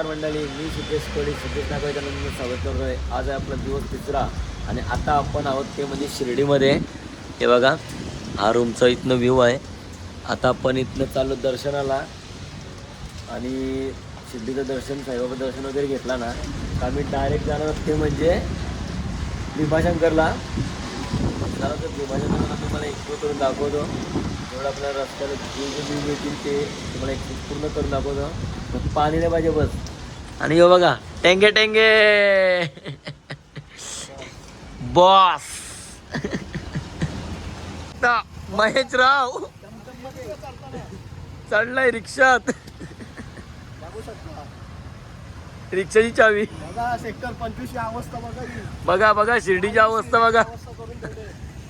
नमस्कार मंडळी, मी सुकेश कोळी सुकेश नागवेच्या नंतर स्वागत करतो आहे. आज आहे आपला दिवस तिसरा आणि आता आपण आहोत ते म्हणजे शिर्डीमध्ये. हे बघा, हा रूमचा इथनं व्ह्यू आहे. आता आपण इथनं चाललो दर्शनाला आणि शिर्डीचं दर्शन, साईबाबा दर्शन वगैरे घेतला ना तर आम्ही डायरेक्ट जाणार ते म्हणजे भीमाशंकरला. जरा तर भीमाशंकरला तुम्हाला एक्सप्लोर करून दाखवतो. जेवढं आपल्या रस्त्याला जे मिळतील ते तुम्हाला एक्सप्लोर पूर्ण करून दाखवतो. पाणी नाही पाहिजे बस. आणि यो बघा, टेंगे टेंगे बॉस महेशराव चढलाय रिक्षात. रिक्षाची चावी सेक्टर 25 अवस्था बघा. बघा बघा, शिर्डीची अवस्था बघा.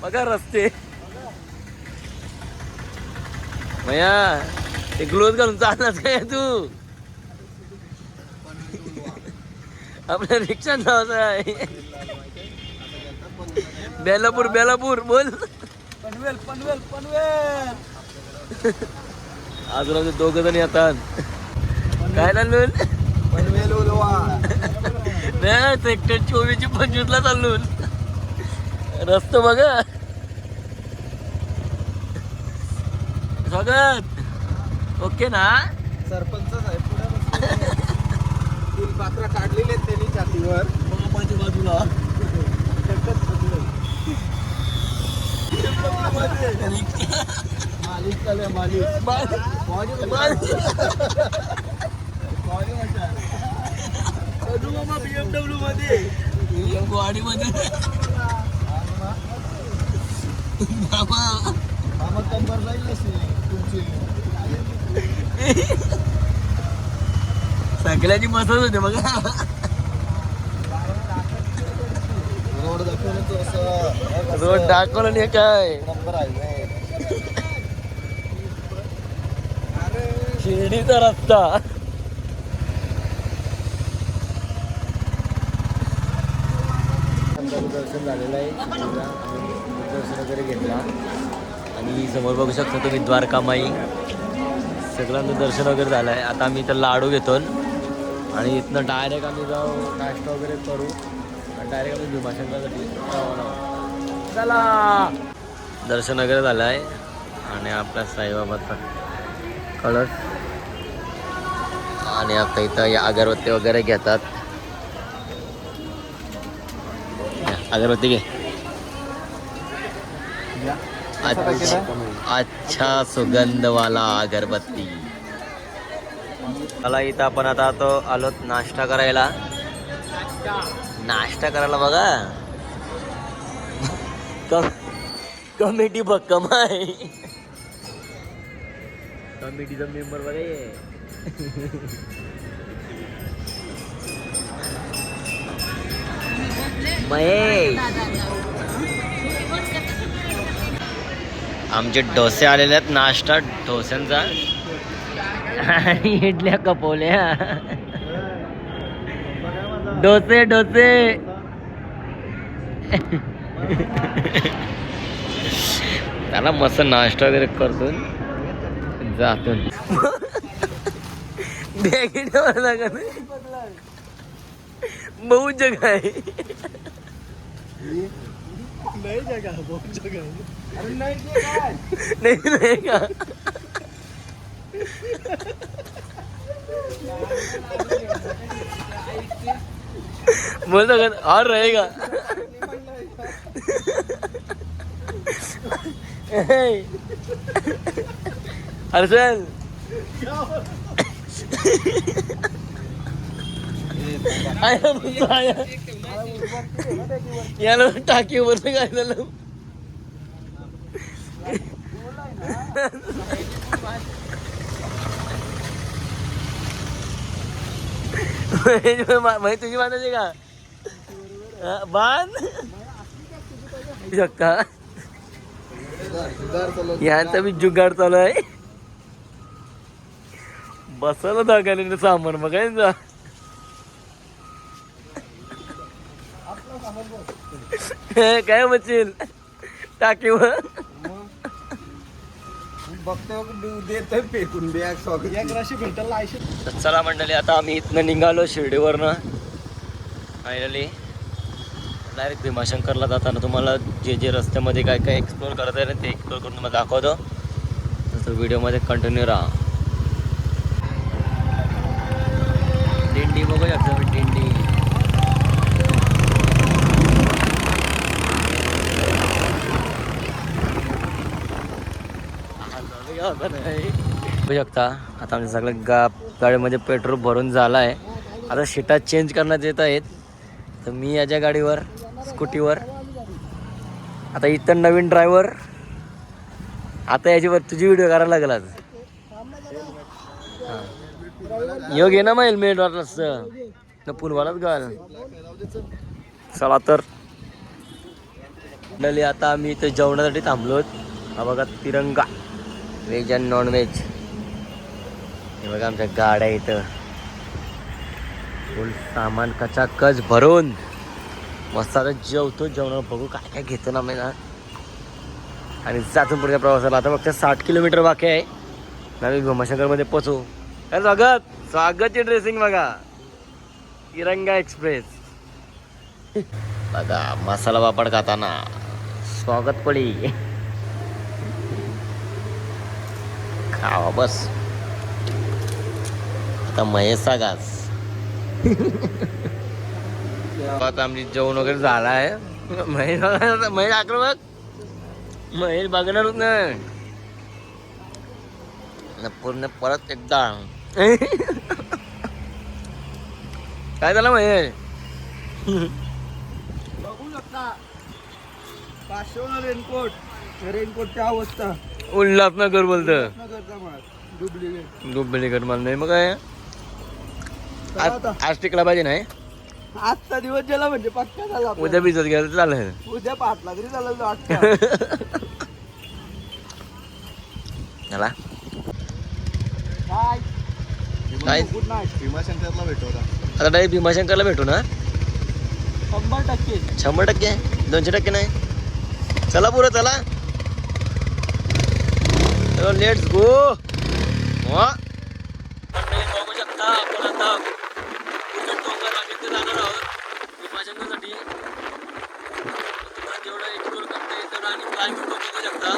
बघा रस्ते. भैया ते ग्लोव्ह घालून चाललास काय तू? आपल्या रिक्षात जायचं आहे. बेलापूर बेलापूर बोल. पनवेल पनवेल पनवेल. अजून आमचे दोघं जण येतात. काय चाललो? पनवेल उलवा. सेक्टर 24-25 ला चाललो. रस्ता बघा. स्वागत ओके ना? सरपंच साहेब पुढे तीन पात्र काढलेले आहेत त्यांनी छातीवर माझ्या बाजूला. मालिक चालू आहे, मालिक BMW मध्ये गाडीमध्ये मामा कंबर जाईल असे तुमची. सगळ्यांची मसाज होते बघा. रोड दाखवलं तो असं रोड दाखवलं नाही काय. नंबर आहे शिर्डीचा रस्ता. दर्शन झालेलं आहे. दर्शन वगैरे घेतला आणि समोर बघू शकता तुम्ही द्वारकामाई. सगळ्यांचं दर्शन वगैरे झालं आहे. आता आम्ही इथं लाडू घेतो आणि इथनं डायरेक्ट आम्ही जाऊ नाश्ता वगैरे करू आणि डायरेक्ट आम्ही भीमाशंकरसाठी चला. दर्शन वगैरे झालं आहे आणि आपल्या साईबाबाचा कळस आणि आता इथं अगरबत्ती वगैरे घेतात. अगरबत्ती घे. अच्छा सुगंधवाला अगरबत्ती. मला इथं आपण आता तो आलो नाश्ता करायला. नाश्ता करायला बघा. कमिटी बघ कमाय. कमिटीचा मेंबर बघा ये. महेश. आमचे डोसे आलेले आहेत. नाश्ता डोस्यांचा आणि इडल्या कपवल्या. डोसे डोसे त्याला मस्त नाश्ता वगैरे करतो जातो. बहुत जगह है. नई जगह बहुत जगह. अरे नहीं नहीं रहेगा. बोल तो और रहेगा. अर्षल आया याला टाकीवर काय झालं. तुझी बांधायची का बांध शकता. यांचा मी जुगाड चालू आहे. बसायला दाखवले सामान बघायचा. काय म्हणशील टाकीवर फक्त देतोय फेकून बॅग स्वागत एक राशी भेटायला आयशी. तर चला मंडळी, आता आम्ही इथनं निघालो शिर्डीवरनं फायनली डायरेक्ट भीमाशंकरला जाताना तुम्हाला जे जे रस्त्यामध्ये काय काय एक्सप्लोअर करता येईल ते एक्सप्लोअर करून तुम्हाला दाखवतो. तर व्हिडिओमध्ये कंटिन्यू राहा. दिंडी बघू शकता मी, दिंडी बघू शकता. आता आमच्या सगळं गाडीमध्ये पेट्रोल भरून झालं आहे. आता शिटा चेंज करण्यात येत आहेत. तर मी याच्या गाडीवर स्कूटीवर, आता इथं नवीन ड्रायव्हर, आता याच्यावर तुझी व्हिडिओ करायला लागला. योग घे ना मग हेल्मेट वाटलं न पुलवालाच घाल. चला तर मंडळी, आता आम्ही इथं जेवणासाठी थांबलो. हा बघा तिरंगा व्हेज अँड नॉन व्हेज. हे बघा आमच्या गाड्या इथं फुल सामान कचाकच भरून मस्त. आता जेवतो, जेवणावर बघू काय काय घेतो ना मी ना. आणि जातो पुढच्या प्रवासाला. आता फक्त 60 किलोमीटर बाकी आहे. आम्ही भीमाशंकरमध्ये पोचू. काय स्वागतची ड्रेसिंग बघा, तिरंगा एक्सप्रेस. बघा मसाला पापड खाताना स्वागत पडी खावा बस. आता महेशचा घास. आता आमची जेवण वगैरे झाला आहे. महेश आक्रमक, महेश बघणारच नाही पूर्ण. परत एकदा काय झालं महेश? बघू शकता 500 रेनकोटची अवस्था. उल्हासनगर बोलतं, नगरचा माल डुप्लिकेट माल नाही. मग काय आज टिकला पाहिजे नाही. आजचा दिवस गेला म्हणजे पक्का झाला. उद्या भिजत गेलं तर चालेल. उद्या 5 तरी झालं झाला काय गुड नाईट. भीमाशंकरला भेटू आता डायरेक्ट भीमाशंकरला भेटू ना. 100%. 100%, 200% नाही. चला पुरं चला, चलो लेट्स गो. बघू शकता आपण आता डोंगर रांगेत जाणार आहोत भीमाशंकरसाठी. तुम्हाला जेवढं एक्सप्लोर करता येतं आणि काय बघू शकता.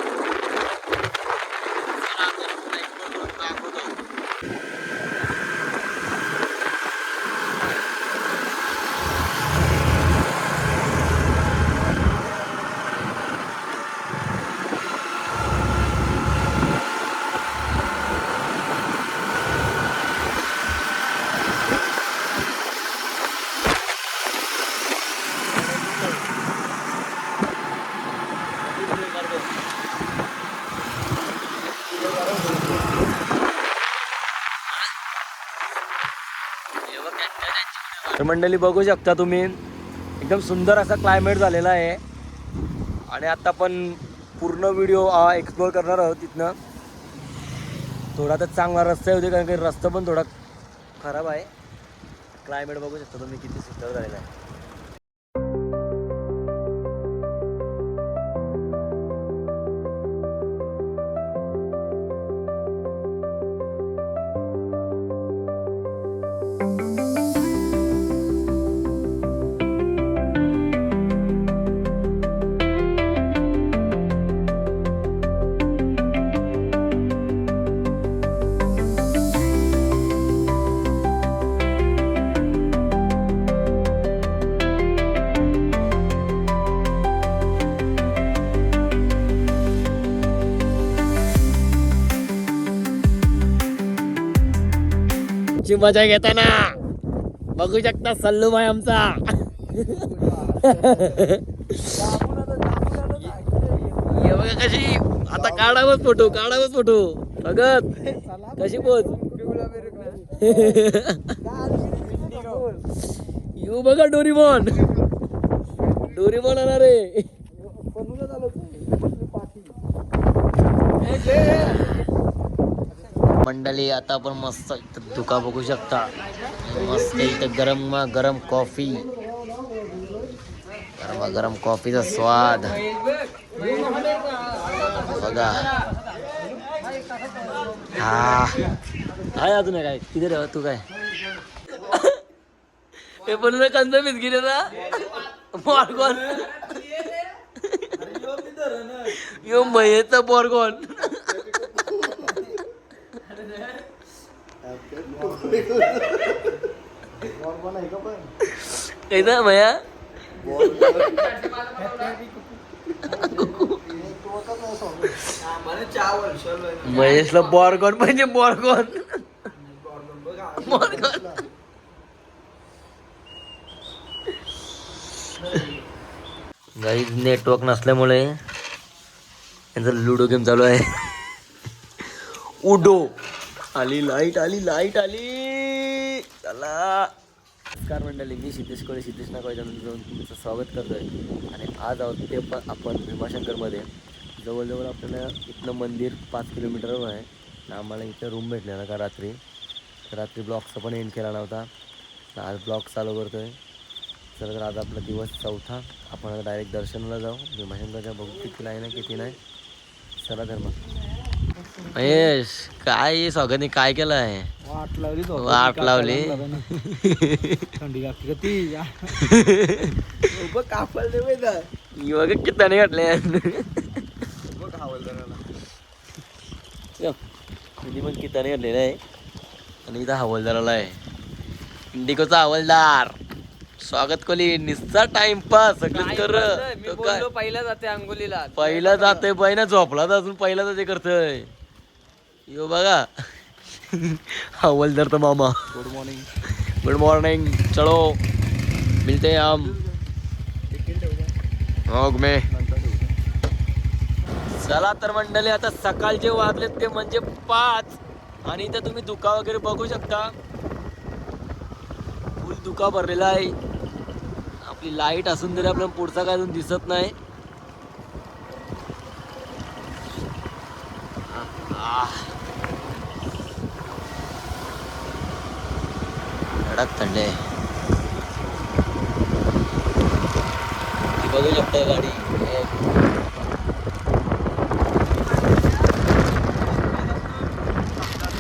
तर मंडळी बघू शकता तुम्ही, एकदम सुंदर असा क्लायमेट झालेला आहे. आणि आता आपण पूर्ण व्हिडिओ एक्सप्लोअर करणार आहोत. तिथनं थोडा तर चांगला रस्ता होते, कारण की रस्ता पण थोडा खराब आहे. क्लायमेट बघू शकता तुम्ही किती सुंदर झालेला आहे. मजा घेताना बघू शकता सल्लू भाई आमचा. हे बघा कशी, आता काढावच फोटो, काढावच फोटो. बघत कशी पोच. यू बघा डोरीमॉन, डोरीमॉन येणार रे. मंडळी आता आपण मस्त इथं दुका बघू शकता. मस्त इथं गरम गरम कॉफी, गरम कॉफीचा स्वाद बघा. हा काय अजून आहे काय किती रे तू काय हे पण कंद मीच गेले ना बॉर्गॉन यो मयेचा बॉर्गॉन कैसा मया महेशला बॉर्गॉन म्हणजे बॉर्गॉन बॉर्गॉन गाईज नेटवर्क नसल्यामुळे यांचा लुडो गेम चालू आहे उडो आली लाईट आली चला नमस्कार मंडळी मी सिद्धेश कोळे सिद्धेश नागवायच्या तुमचं स्वागत करतोय आणि आज आहोत ते पण आपण भीमाशंकरमध्ये जवळजवळ आपल्याला इथलं मंदिर 5 किलोमीटरवर आहे आणि आम्हाला इथं रूम भेटलेला का रात्री ब्लॉगचा पण एंड केला नव्हता आज ब्लॉग चालू करतोय चला तर आज आपला दिवस चौथा आपण आता डायरेक्ट दर्शनाला जाऊ भीमाशंकरच्या बघू किती लाईन आहे किती नाही चला तर मग महेश काय स्वागतने काय केलं आहे वाट लावली थंडी लागते कापल बघ किती घातले पण किती घातलेलं आहे आणि इथं हवालदाराला आहे इंडिकोचा हवालदार स्वागत कोली निस्ता टाइमपास सगळं कर पहिला जाते अंगोलीला पहिला जाते पहिला झोपला तर अजून पहिला जाते करतोय यो बघा हवालदार तर मामा गुड मॉर्निंग चलो मिलते हैं हम मग मे चला तर मंडळी आता सकाळचे वाजलेत ते म्हणजे 5 आणि इथे तुम्ही धुका वगैरे बघू शकता फुल धुका भरलेला आहे आपली लाईट असून तरी आपल्याला पुढचा काय अजून दिसत नाही धडक थंड आहे बघू शकता गाडी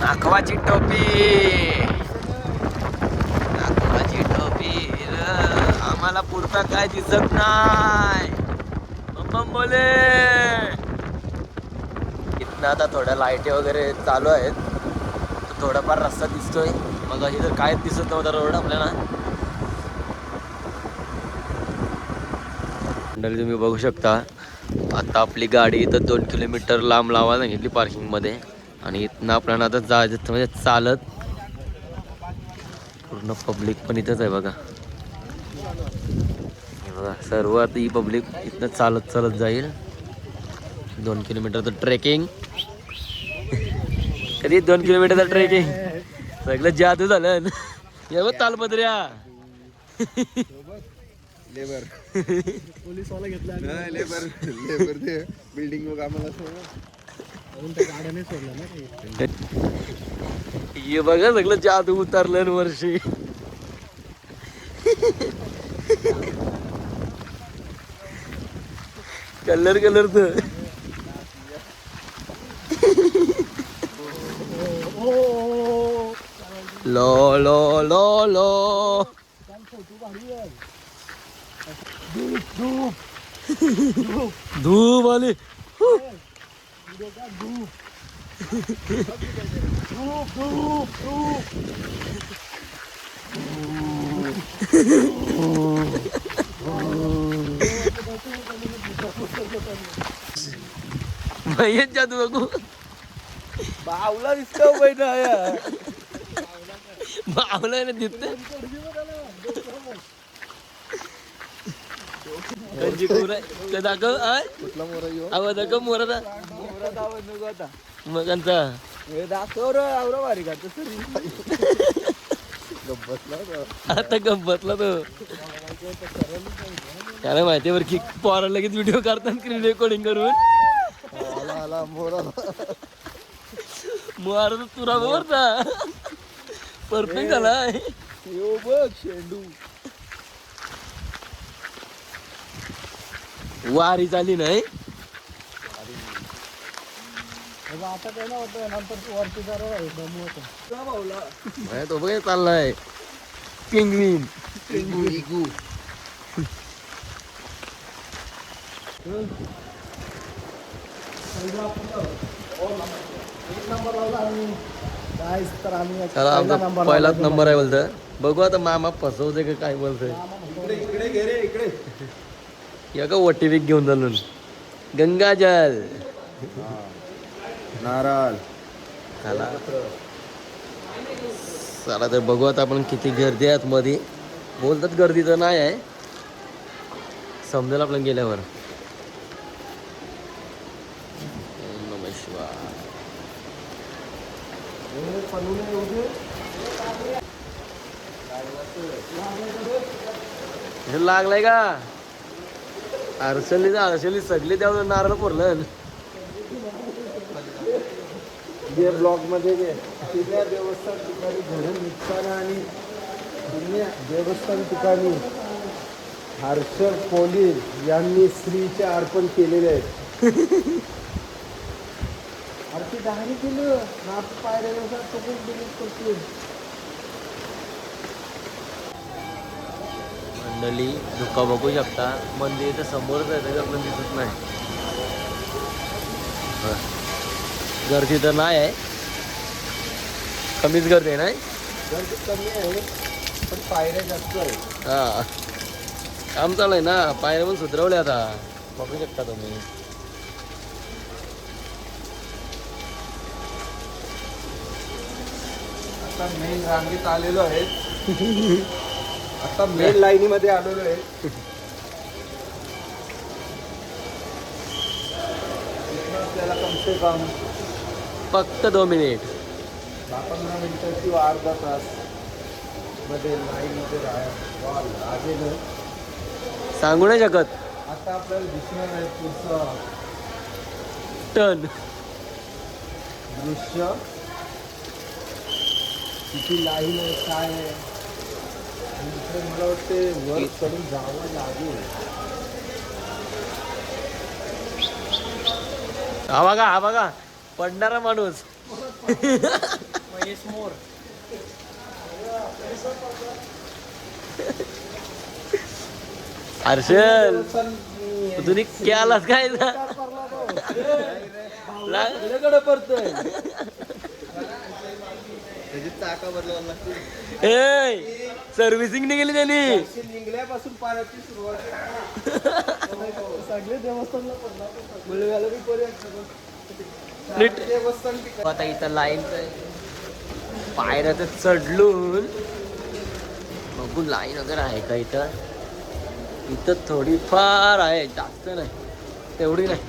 नाखवाची टोपी आम्हाला पुढचा काय दिसत नाही बोले इथनं आता थोड्या लाईटी वगैरे चालू आहेत तर थोडाफार रस्ता दिसतोय मग अशी तर कायच दिसत नव्हता रोड आपल्याला मंडळी तुम्ही बघू शकता आता आपली गाडी इथं 2 किलोमीटर लांब लावायला घेतली पार्किंगमध्ये आणि इथनं आपल्याला आता जायचं म्हणजे चालत पूर्ण पब्लिक पण इथंच आहे बघा सर्व आता ही पब्लिक इथनं चालत जाईल 2 किलोमीटरचं ट्रेकिंग कधी 2 किलोमीटरचं ट्रेकिंग सगळं जादू झालं हे बघ तालपत्र्या लेबर पोलीसवाला घेतला लेबर ते बिल्डिंग वर कामाला अजून त्या गाड्याने सोडलं ना हे बघा सगळं जादू उतरलं वर्षी कलरचं लो लो लो लो धूप आली भैया जादू बघू बावला दिसतो बैठा बावला ना दिसत दाखव दाखव मोरा मग दाखव रे भारी का आता गप्पतला तो त्याला माहिती बरं की पोरा लगेच व्हिडिओ काढतात स्क्रीन रेकॉर्डिंग करून मोरा तुरा बोरता परफेक्ट झाला बघ शेंडू वारी झाली नाही आता काय नव्हतं नंतर वरती जरा दमू होतं तो बघ चाललाय पिंगवीन. काय तर आम्ही चला आमचा पहिलाच नंबर आहे बोलतं. बघू आता मामा फसवते का काय बोलतोय. इकडे घे रे इकडे. या का ओटीवीक घेऊन चालून गंगाजल नारळ चला चला तर बघू आता आपण किती गर्दी आहे मध्ये. बोलतात गर्दी तर नाही आहे, समजेल आपल्याला गेल्यावर. ओम नमः शिवाय. हे लागलाय का हर्षली सगळी त्यावर नारळ पुरलं. जे ब्लॉक मध्ये तिथल्या देवस्थान ठिकाणी घडून निघताना आणि देवस्थान ठिकाणी हर्षल पोलीस यांनी स्त्रीचे अर्पण केलेले आहेत. अरे ते डायरी केलं नाच पायऱ्यानुसार तो पण डिलीट करतो. मंडळी धुका बघू शकता. मंदिर इथं समोरच आहे, त्याच्यात आपल्याला दिसत नाही. गर्दी तर नाही आहे, कमीच गर्दी आहे नाही. गर्दी कमी आहे पण पायऱ्या जास्त आहेत. हा काम चालू आहे ना, पायऱ्या पण सुधरवले आता बघू शकता तुम्ही. आता मेन रांगेत आलेलो आहे. आता मेन लाईनीमध्ये आलेलो आहे. आपल्याला कमसे कम फक्त 2 मिनिट 10-15 मिनिटं किंवा अर्धा तास मध्ये लाईनमध्ये राहायला सांगू नाही शकत. आता आपल्याला दिसणार आहे पुढचं टन दृश्य. किती लाईन आहे काय आहे. आणि इकडे मला वाटते वर चढून जावं लागेल. हा बघा पडणारा माणूस. महेश मोर. हर्षल तुम्ही केलास काय पडतोय त्याची चाका बदलावं लागते. ए सर्व्हिसिंग निघाली त्यांनी. निघल्यापासून पाण्याची सुरुवात सगळे देवस्थानला देवस्थान. आता इथं लाईन पायऱ्या तर चढलून बघू लाईन वगैरे आहे का इथं. इथं थोडीफार आहे, जास्त नाही, तेवढी नाही.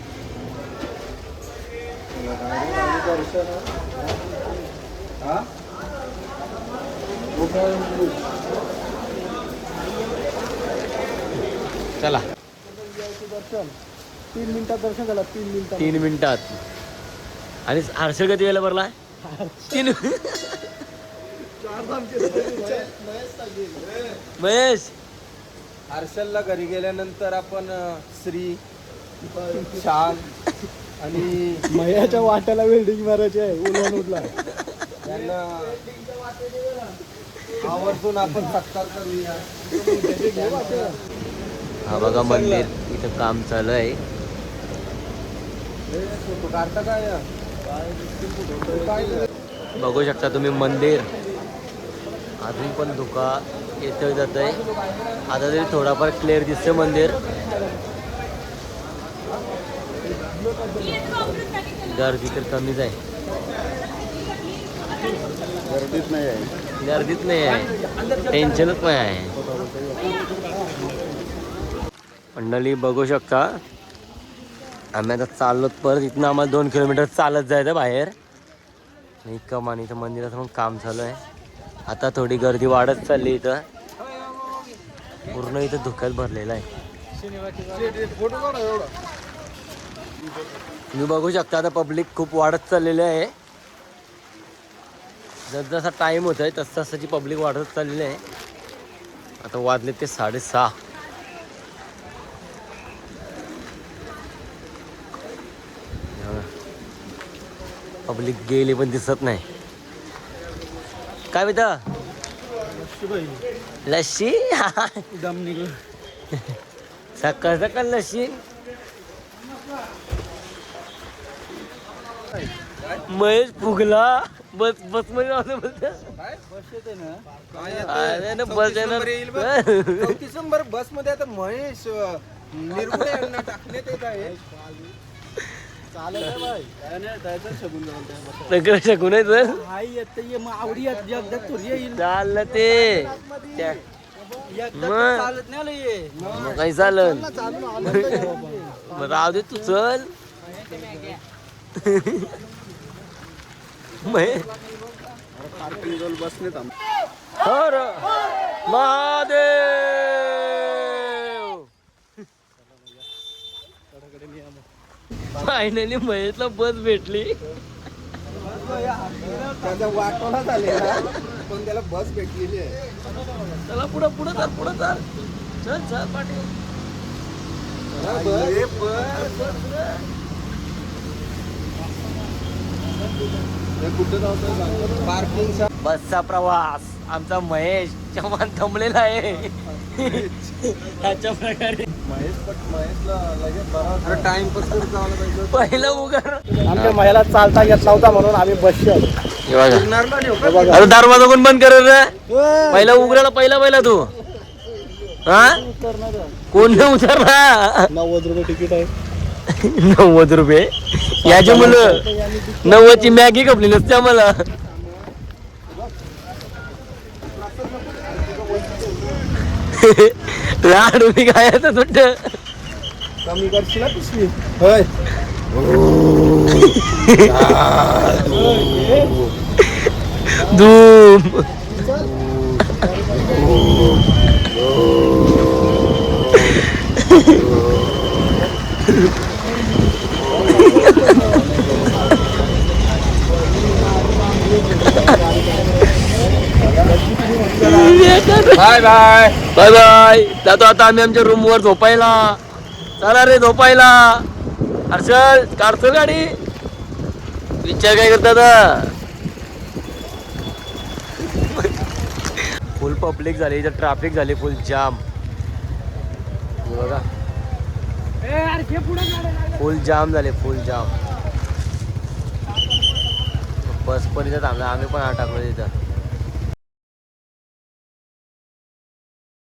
चला दर्शन 3 मिनिटात दर्शन झालं. 3 मिनिटात. आणि हर्षल कधी यायला भरला 3. महेश हर्षलला घरी गेल्यानंतर आपण श्री छान आणि मयाच्या वाट्याला वेल्डिंग मारायची आहे. उठला त्यांना आवर्जून आपण सत्कार करूया. हा बघा मंदिर इथं काम चालू आहे. काढता काय बघू शकता तुम्ही मंदिर अजून पण धुका येतं जात आहे. आता तरी थोडाफार क्लिअर दिसते मंदिर. गर्दी तर कमीच आहे. गर्दीत नाही आहे. गर्दीत नाही आहे, टेन्शनच नाही आहे. मंडळी बघू शकता आम्ही आता चाललो परत. इथनं आम्हाला 2 किलोमीटर चालत जायचं बाहेर. आणि कमानीचं मंदिराचं पण काम चालू आहे. आता थोडी गर्दी वाढत चालली. इथं पूर्ण इथं धुक्यात भरलेलं आहे. तुम्ही बघू शकता आता पब्लिक खूप वाढत चाललेली आहे. जसा टाइम होत आहे तसं तसाची पब्लिक वाढत चाललेली आहे. आता वाजले ते 6:30. पब्लिक गेली पण दिसत नाही. काय बेटा लस्सी दम निघ सकाळ सकाळ लस्सी. महेश फुगला बस बस मध्ये असं बोलतो. बस येते ना अरे ना बस येणार. 34 नंबर बस मध्ये आता महेश निर्गुणे यांना टाकण्यात येत आहे. चालेल आहे बाई. काय नाही जायचं शगुन जाऊन सगळं शकून आहे तर हाय येते ये मग आवडी एकदा तुर येईल चाललं ते त्या- मग चालत नाही आलं ये मग काही चालन मग राहू दे तू चल. महेश पार्किंग जवळ बसने थांब. हर महादेव. फायनली महेशला बस भेटली. त्याचा वाटोला झालेला पण त्याला बस भेटलेली आहे. चला पुढं पुढं चाल पुढं चाल. चल चल पाटील. पार्किंग बसचा प्रवास आमचा महेश चव्हाण थांबलेला आहे. अशा प्रकारे महेशला टाइम पास करत जावं पाहिजे. पहिलं उगार आमच्या महिला चालता घेत नव्हता म्हणून आम्ही बसलो. अरे दरवाजा कोण बंद कर रे. पहिला उघडायला पहिला तू हा कोण नाही उतरला. 90 रुपये तिकीट आहे. 90 रुपये याची मुलं 90ची मॅगी कपली नसते आम्हाला. लाडू मी खायचं सुट्ट कमी करशील ना पिशवी. होय धूम. Bye bye. Bye bye. जातो आता आम्ही आमच्या रूम वर झोपायला. चला रे झोपायला. हर्षल काढतो गाडी. विचार काय करतात. फुल पब्लिक झाली इथं. ट्रॅफिक झाली फुल जाम. बघा फुल जाम झाले फुल जाम. बस पण इथं थांबला. आम्ही पण टाकलो इथं.